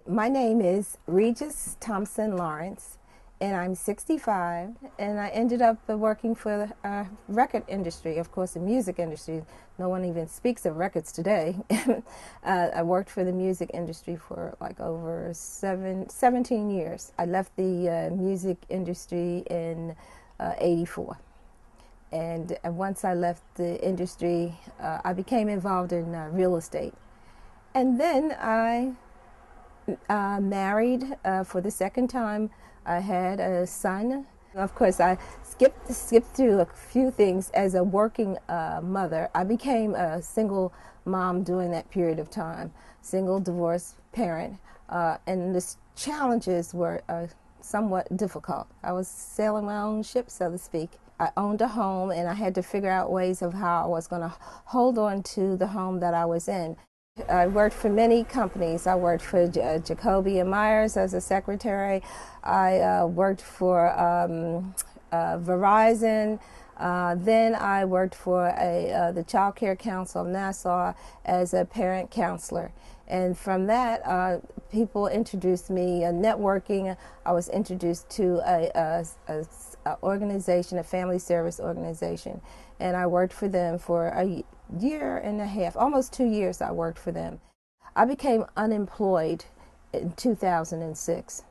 My name is Regis Thompson-Lawrence, and I'm 65, and I ended up working for the record industry, of course, the music industry. No one even speaks of records today. I worked for the music industry for like over 17 years. I left the music industry in '84. And once I left the industry, I became involved in real estate. And then I married for the second time. I had a son. Of course, I skipped through a few things as a working mother. I became a single mom during that period of time, single divorced parent, and the challenges were somewhat difficult. I was sailing my own ship, so to speak. I owned a home, and I had to figure out ways of how I was going to hold on to the home that I was in. I worked for many companies. I worked for Jacoby and Myers as a secretary. I worked for Verizon. Then I worked for the Child Care Council of Nassau as a parent counselor. And from that, people introduced me networking. I was introduced to a organization, a family service organization, and I worked for them for a year and a half, almost 2 years I worked for them. I became unemployed in 2006.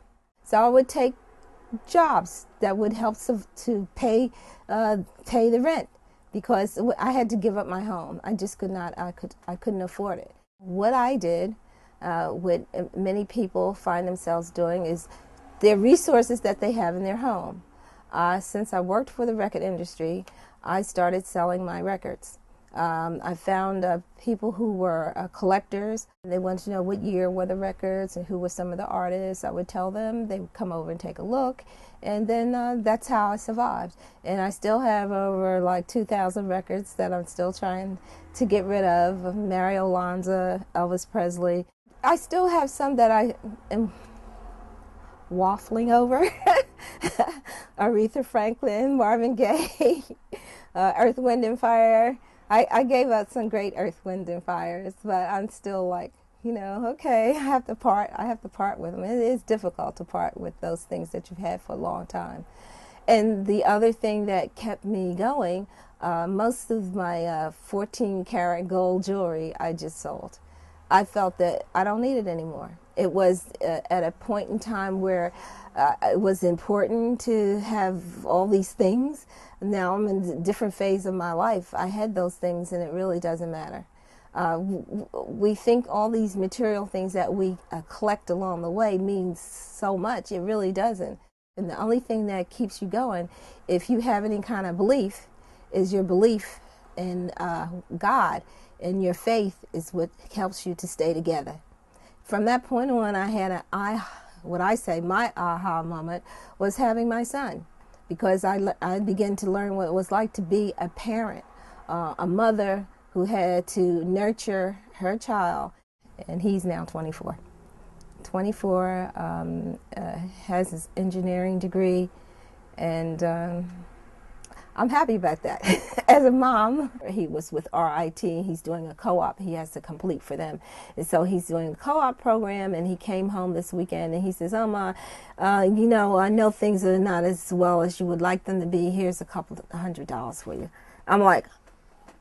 So I would take jobs that would help to pay the rent, because I had to give up my home. I just could not, I couldn't afford it. What I did, what many people find themselves doing, is their resources that they have in their home. Since I worked for the record industry, I started selling my records. I found people who were collectors. They wanted to know what year were the records and who were some of the artists. I would tell them. They would come over and take a look. And then that's how I survived. And I still have over like 2,000 records that I'm still trying to get rid of. Mario Lanza, Elvis Presley. I still have some that I am waffling over. Aretha Franklin, Marvin Gaye, Earth, Wind and Fire. I gave out some great Earth, Wind and Fires, but I'm still like, okay, I have to part with them. It is difficult to part with those things that you've had for a long time. And the other thing that kept me going, most of my 14 karat gold jewelry I just sold. I felt that I don't need it anymore. It was at a point in time where it was important to have all these things. Now I'm in a different phase of my life. I had those things, and it really doesn't matter. We think all these material things that we collect along the way means so much. It really doesn't. And the only thing that keeps you going, if you have any kind of belief, is your belief in God. And your faith is what helps you to stay together. From that point on, I had my aha moment was having my son, because I began to learn what it was like to be a parent, a mother who had to nurture her child. And he's now 24. 24, has his engineering degree, and I'm happy about that. As a mom, he was with RIT. He's doing a co-op he has to complete for them. And so he's doing a co-op program, and he came home this weekend, and he says, Ma, I know things are not as well as you would like them to be. Here's a couple $100 for you. I'm like,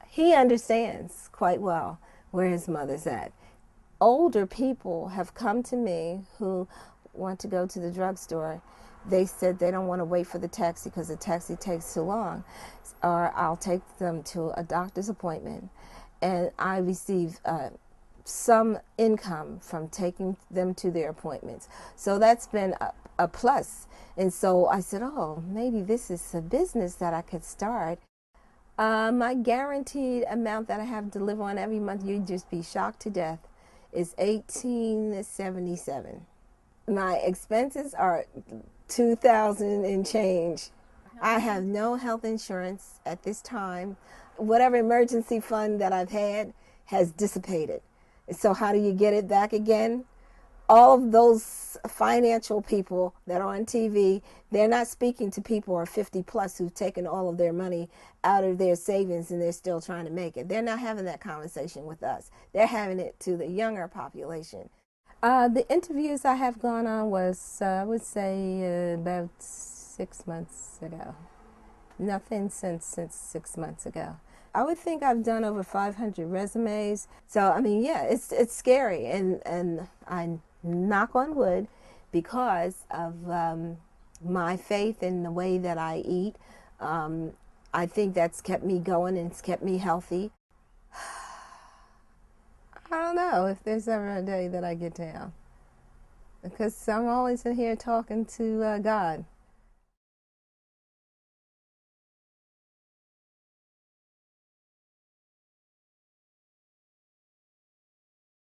he understands quite well where his mother's at. Older people have come to me who want to go to the drugstore. They said they don't want to wait for the taxi because the taxi takes too long. Or I'll take them to a doctor's appointment, and I receive some income from taking them to their appointments. So that's been a plus. And so I said, oh, maybe this is a business that I could start. My guaranteed amount that I have to live on every month, you'd just be shocked to death, is $1,877. My expenses are $2,000 and change. I have no health insurance at this time. Whatever emergency fund that I've had has dissipated. So how do you get it back again? All of those financial people that are on TV, they're not speaking to people who are 50 plus who've taken all of their money out of their savings and they're still trying to make it. They're not having that conversation with us. They're having it to the younger population. The interviews I have gone on was, I would say, about 6 months ago. Nothing since 6 months ago. I would think I've done over 500 resumes. So I mean, yeah, it's scary, and I knock on wood because of my faith in the way that I eat. I think that's kept me going and it's kept me healthy. I don't know if there's ever a day that I get down because I'm always in here talking to God.